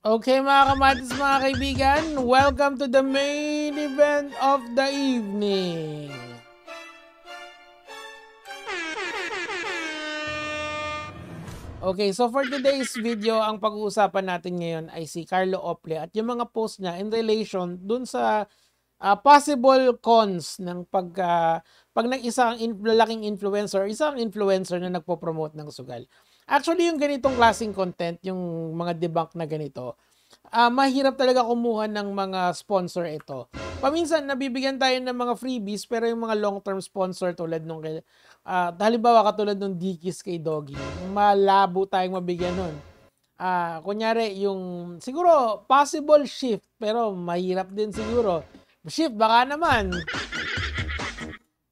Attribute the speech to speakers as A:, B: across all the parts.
A: Okay mga kamatis, mga kaibigan, welcome to the main event of the evening. Okay, so for today's video, ang pag-uusapan natin ngayon ay si Carlo Ople at yung mga post niya in relation dun sa possible cons ng pag isang lalaking influencer, isang influencer na nagpo-promote ng sugal. Actually, yung ganitong klaseng content, yung mga debunk na ganito, mahirap talaga kumuha ng mga sponsor ito. Paminsan, nabibigyan tayo ng mga freebies, pero yung mga long-term sponsor tulad nung halimbawa katulad nung Dickies kay Doggy, malabo tayong mabigyan nun. Kunyari, yung siguro possible shift, pero mahirap din siguro. Shift, baka naman.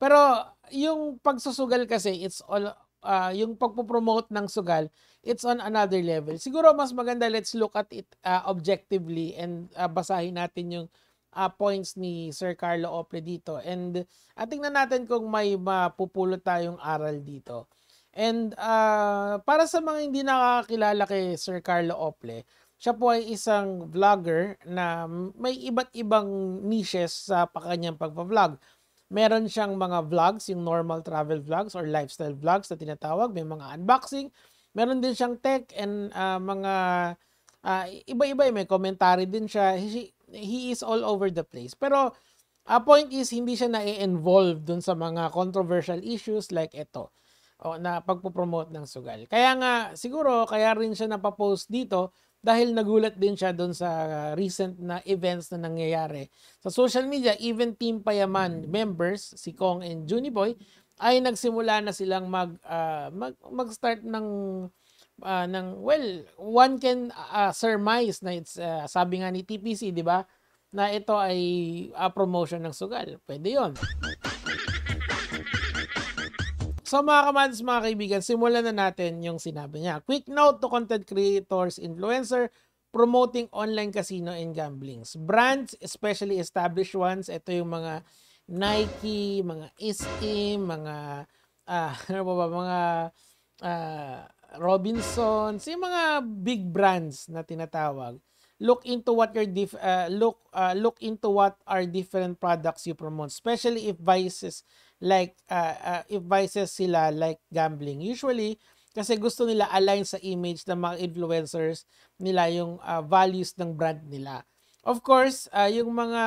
A: Pero yung pagsusugal kasi, it's all, yung pagpo-promote ng sugal, it's on another level. Siguro mas maganda, let's look at it objectively and basahin natin yung points ni Sir Carlo Ople dito. And tingnan natin kung may mapupulot tayong aral dito. And para sa mga hindi nakakilala kay Sir Carlo Ople, siya po ay isang vlogger na may iba't ibang niches sa kanyang pagpa-vlog. Meron siyang mga vlogs, yung normal travel vlogs or lifestyle vlogs na tinatawag. May mga unboxing. Meron din siyang tech and mga iba-iba. May commentary din siya. He is all over the place. Pero point is, hindi siya na-involve dun sa mga controversial issues like ito. Na pagpo-promote ng sugal. Kaya nga, siguro, kaya rin siya napapost dito dahil nagulat din siya doon sa recent na events na nangyayari. Sa social media, even Team Payaman members, si Kong and Juniboy, ay nagsimula na silang mag-start ng well, one can surmise na it's, sabi nga ni TPC, di ba, na ito ay promotion ng sugal. Pwede yon. So mga kamads, mga kaibigan, simulan na natin yung sinabi niya. Quick note to content creators, influencer, promoting online casino and gamblings. Brands, especially established ones, ito yung mga Nike, mga Iskim, mga ano ba, mga Robinsons, yung mga big brands na tinatawag. Look into what your look into what are different products you promote, especially if vices sila like gambling. Usually kasi gusto nila align sa image ng mga influencers nila, yung values ng brand nila. Of course, yung mga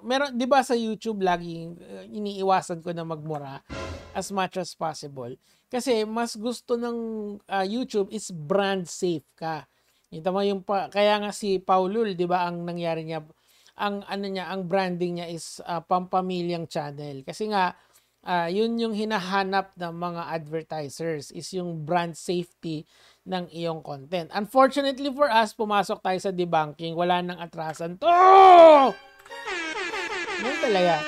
A: meron 'di ba sa YouTube laging iniiwasan ko na magmura as much as possible. Kasi mas gusto ng YouTube is brand safe ka. Kita mo yung kaya nga si Paulul, 'di ba, ang nangyari niya, ang ano niya, ang branding niya is pampamilyang channel. Kasi nga yun yung hinahanap ng mga advertisers, is yung brand safety ng iyong content. Unfortunately for us, pumasok tayo sa debunking, wala nang atrasan to. Ganun talaga.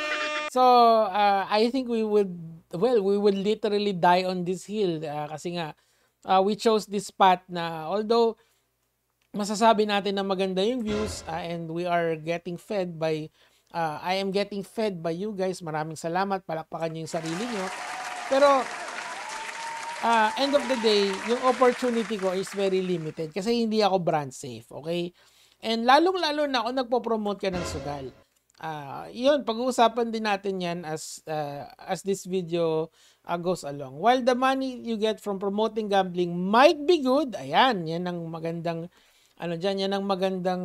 A: So, I think we would literally die on this hill kasi nga we chose this path na although masasabi natin na maganda yung views and we are getting fed by I am getting fed by you guys. Maraming salamat. Palakpakan niyo yung sarili niyo. Pero end of the day, yung opportunity ko is very limited kasi hindi ako brand safe, okay? And lalong-lalo na ako nagpo-promote ka ng sugal. Yun, pag-uusapan din natin yan as this video goes along. While the money you get from promoting gambling might be good, ayan, yan ang magandang yan ang magandang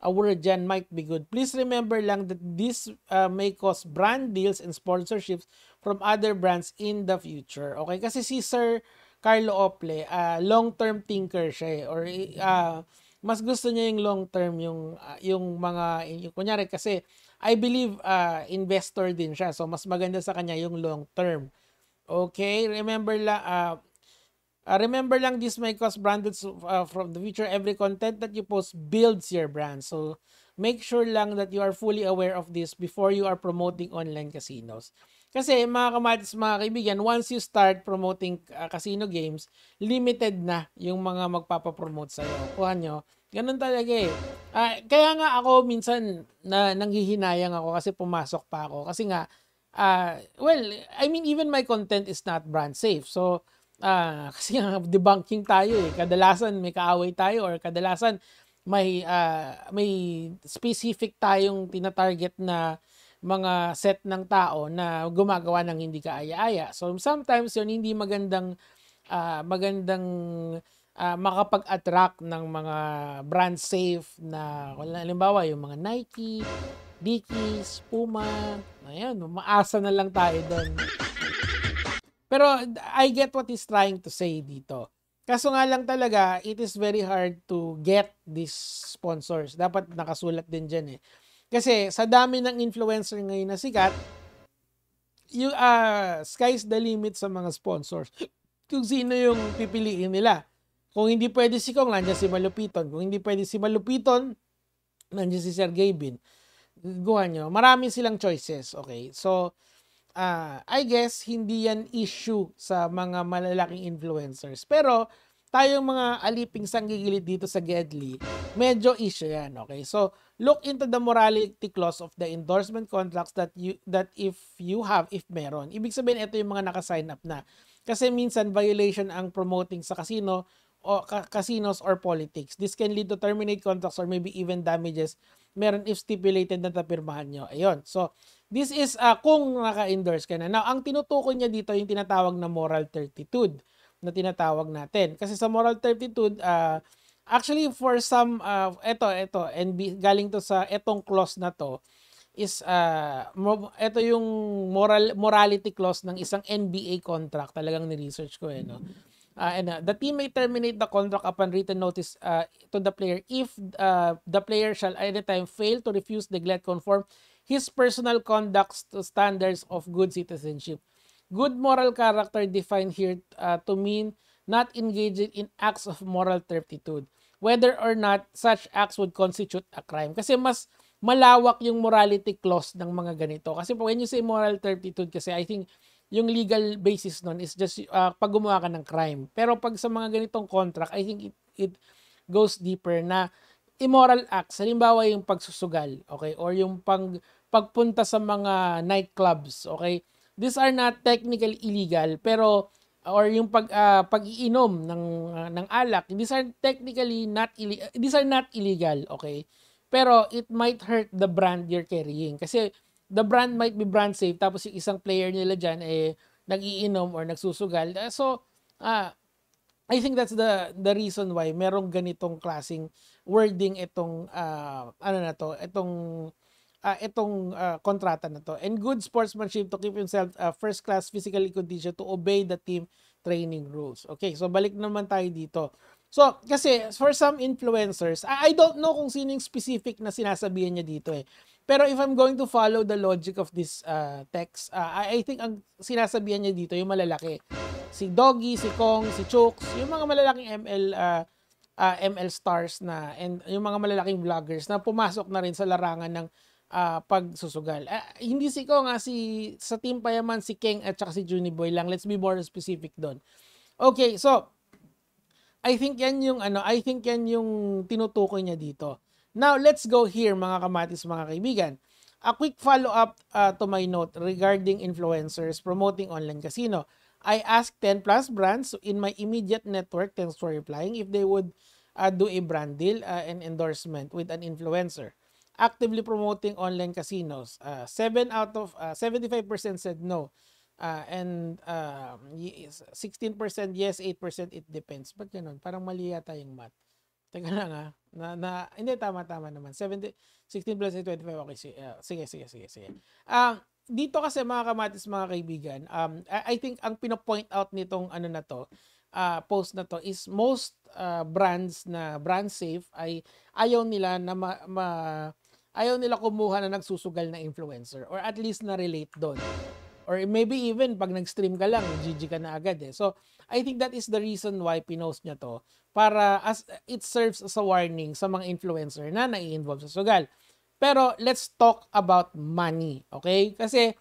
A: word dyan, might be good. Please remember lang that this may cause brand deals and sponsorships from other brands in the future. Okay? Kasi si Sir Carlo Ople, long-term thinker siya or mas gusto niya yung long-term, yung mga, kunyari kasi, I believe investor din siya. So, mas maganda sa kanya yung long-term. Okay? Remember lang, this may cause branded from the future. Every content that you post builds your brand. So, make sure lang that you are fully aware of this before you are promoting online casinos. Kasi mga kamatis, mga kaibigan, once you start promoting casino games, limited na yung mga magpapapromote sa'yo. Kuha nyo. Ganun talaga eh. Kaya nga ako minsan nanghihinayang ako kasi pumasok pa ako. Kasi nga, well, I mean, even my content is not brand safe. So, kasi nga debunking tayo eh. Kadalasan may kaaway tayo or kadalasan may specific tayong tina-target na mga set ng tao na gumagawa ng hindi kaaya-aya. So sometimes yun hindi magandang makapag-attract ng mga brand safe na halimbawa yung mga Nike, Dickies, Puma, ayun, maasa na lang tayo doon. Pero I get what he's trying to say dito. Kaso nga lang talaga, it is very hard to get these sponsors. Dapat nakasulat din dyan eh. Kasi sa dami ng influencer ngayon na sikat, yung sky's the limit sa mga sponsors. Kung sino yung pipiliin nila. Kung hindi pwede si Kong, nandiyan si Malupiton. Kung hindi pwede si Malupiton, nandiyan si Sergey Bin. Guhan nyo. Marami silang choices. Okay. So, I guess, hindi yan issue sa mga malalaking influencers. Pero, tayong mga aliping sanggigilid dito sa Gedli, medyo issue yan. Okay. So, look into the morality clause of the endorsement contracts that if meron. Ibig sabihin, ito yung mga naka-sign up na. Kasi minsan, violation ang promoting sa casino o casinos or politics. This can lead to terminate contracts or maybe even damages meron if stipulated na tapirmahan nyo. Ayun. So, this is kung naka-endorse ka na. Now, ang tinutukoy niya dito yung tinatawag na moral turpitude na tinatawag natin. Kasi sa moral turpitude, actually for some, galing to sa etong clause na to, is ito yung morality clause ng isang NBA contract. Talagang ni-research ko eh, no? The team may terminate the contract upon written notice to the player if the player shall anytime fail to refuse, neglect, conform his personal conduct to standards of good citizenship. Good moral character defined here to mean not engaging in acts of moral turpitude, whether or not such acts would constitute a crime. Kasi mas malawak yung morality clause ng mga ganito. Kasi when you say moral turpitude, kasi I think yung legal basis nun is just pag gumawa ka ng crime. Pero pag sa mga ganitong contract, I think it goes deeper na immoral acts. Halimbawa yung pagsusugal, okay? Or yung pagpunta sa mga nightclubs, okay? These are not technically illegal, pero or yung pag-iinom ng alak, these are technically not illegal, okay? Pero it might hurt the brand you're carrying. Kasi the brand might be brand safe, tapos yung isang player nila dyan nag-iinom or nagsusugal. So, I think that's the reason why merong ganitong klaseng wording itong kontrata na to. And good sportsmanship to keep himself first class physically conditioned to obey the team training rules. Okay, so balik naman tayo dito. So, kasi for some influencers, I don't know kung sino yung specific na sinasabihan niya dito eh. Pero if I'm going to follow the logic of this text, I think ang sinasabihan niya dito yung malalaki. Si Doggy, si Kong, si Chooks, yung mga malalaking ML stars na and yung mga malalaking vloggers na pumasok na rin sa larangan ng pagsusugal. Hindi si Kong, sa Team Payaman, si King at saka si Juniboy lang. Let's be more specific doon. Okay, so I think yan yung tinutukoy niya dito. Now, let's go here mga kamatis, mga kaibigan. A quick follow-up to my note regarding influencers promoting online casino. I asked 10 plus brands in my immediate network, thanks for replying, if they would do a brand deal and endorsement with an influencer actively promoting online casinos. 7 out of 75% said no. And 16% yes, 8% it depends. Ba't ganun? Parang mali yata yung math. Teka lang hindi, tama naman. 16 plus 8, 25, okay. Sige. Dito kasi mga kamatis, mga kaibigan, I think ang pinopoint out nitong post na to is most brands na brand safe ay ayaw nila kumuha na nagsusugal na influencer or at least na relate doon. Or maybe even pag nag-stream ka lang, GG ka na agad eh. So, I think that is the reason why pinost niya to para as it serves as a warning sa mga influencer na nai-involve sa sugal. Pero let's talk about money, okay? Kasi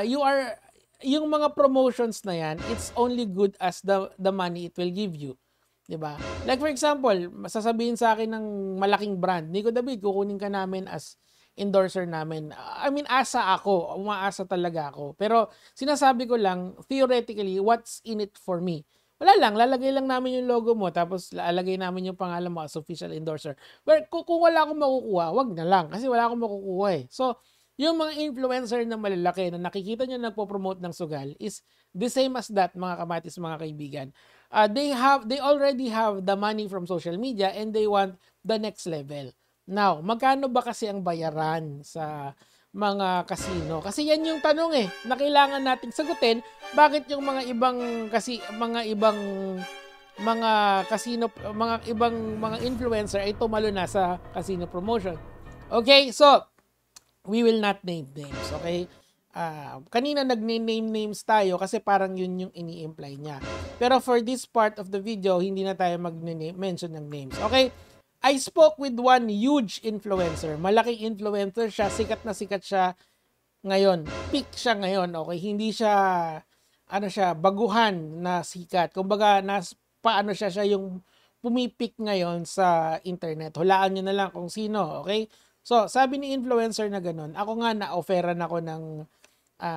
A: yung mga promotions na yan, it's only good as the money it will give you. 'Di ba? Like for example, sasabihin sa akin ng malaking brand, Nico David, kukunin ka namin as endorser namin. I mean, umaasa talaga ako. Pero sinasabi ko lang, theoretically, what's in it for me? Wala lang, lalagay lang namin yung logo mo tapos lalagay namin yung pangalan mo as official endorser. Well, kung wala akong makukuha, wag na lang kasi wala akong makukuha eh. So, yung mga influencer na malalaki na nakikita nyo nagpo-promote ng sugal is the same as that, mga kamatis, mga kaibigan. They already have the money from social media and they want the next level. Now, magkano ba kasi ang bayaran sa mga casino? Kasi yan yung tanong eh, na kailangan nating sagutin. Bakit yung mga ibang casino, mga ibang mga influencer ay tumalo na sa casino promotion? Okay, so we will not name names, okay? Kanina nag-name names tayo kasi parang yun yung ini-imply niya. Pero for this part of the video, hindi na tayo mag-mention ng names, okay? I spoke with one huge influencer. Malaking influencer siya, sikat na sikat siya ngayon. Peak siya ngayon, okay? Hindi siya, baguhan na sikat. Kumbaga, paano siya yung pumipik ngayon sa internet. Hulaan nyo na lang kung sino, okay? So, sabi ni influencer na ganun, ako nga na-offeran ako ng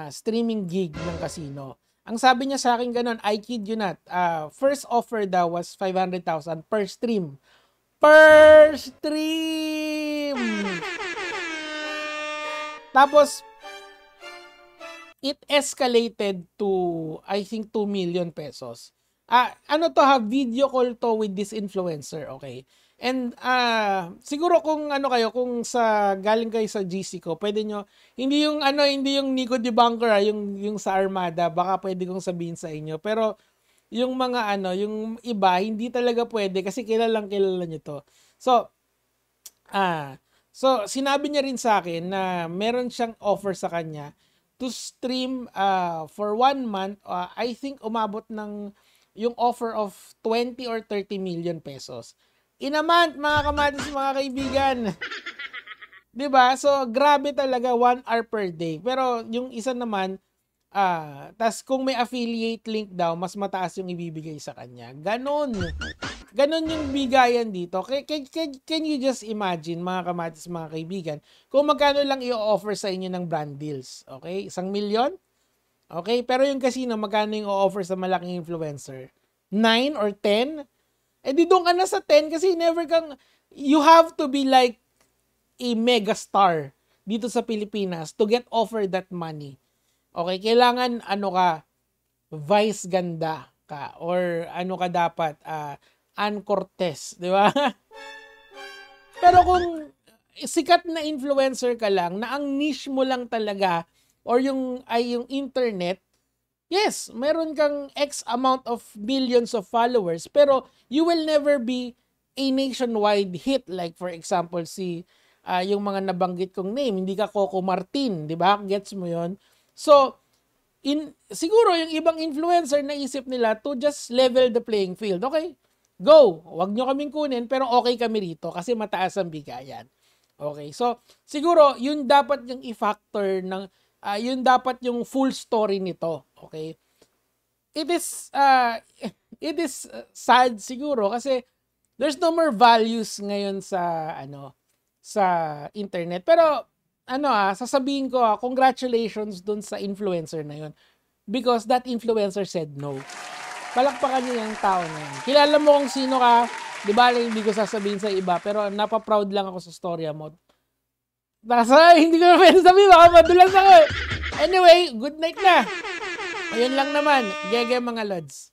A: streaming gig ng casino. Ang sabi niya sa akin ganun, I kid you not, first offer daw was 500,000 per stream. Per stream! Tapos, it escalated to, I think, 2 million pesos. Video call to with this influencer, okay? And siguro kung kung galing kayo sa GC ko, pwede nyo, hindi yung Nico Debunker, yung sa Armada, baka pwede kong sabihin sa inyo. Pero yung mga yung iba, hindi talaga pwede kasi kilala nyo to. So sinabi niya rin sa akin na meron siyang offer sa kanya to stream for 1 month, I think umabot ng yung offer of 20 or 30 million pesos. In a month, mga kamatis, mga kaibigan. 'Di ba? So, grabe talaga, 1 hour per day. Pero yung isa naman, tas kung may affiliate link daw, mas mataas yung ibibigay sa kanya. Ganon yung bigayan dito. Can you just imagine, mga kamatis, mga kaibigan, kung magkano lang i-offer sa inyo ng brand deals? Okay? 1 million? Okay? Pero yung casino, magkano yung i-offer sa malaking influencer? 9 or 10? Eh di doon ka na sa 10 kasi you have to be like a mega star dito sa Pilipinas to get offered that money. Okay, kailangan Vice ganda ka or ka dapat Ann Cortez, di ba? Pero kung sikat na influencer ka lang na ang niche mo lang talaga or yung internet, yes, meron kang X amount of billions of followers, pero you will never be a nationwide hit. Like for example, yung mga nabanggit kong name, hindi ka Coco Martin, di ba? Gets mo yon? So, siguro yung ibang influencer naisip nila to just level the playing field. Okay, go! Huwag nyo kaming kunin, pero okay kami rito kasi mataas ang bigayan. Okay, so siguro yun dapat yung i-factor ng yun dapat yung full story nito, okay? It is sad siguro kasi there's no more values ngayon sa sa internet. Pero sasabihin ko congratulations dun sa influencer na yun because that influencer said no. Palakpakan niyo yung tao na yun. Kilala mo kung sino ka, di ba? Hindi ko sasabihin sa iba, pero napaproud lang ako sa storya mo. Hindi ko na pwede sabihin, baka madulas ako. Anyway, good night na. Ayun lang naman. Gege mga lods.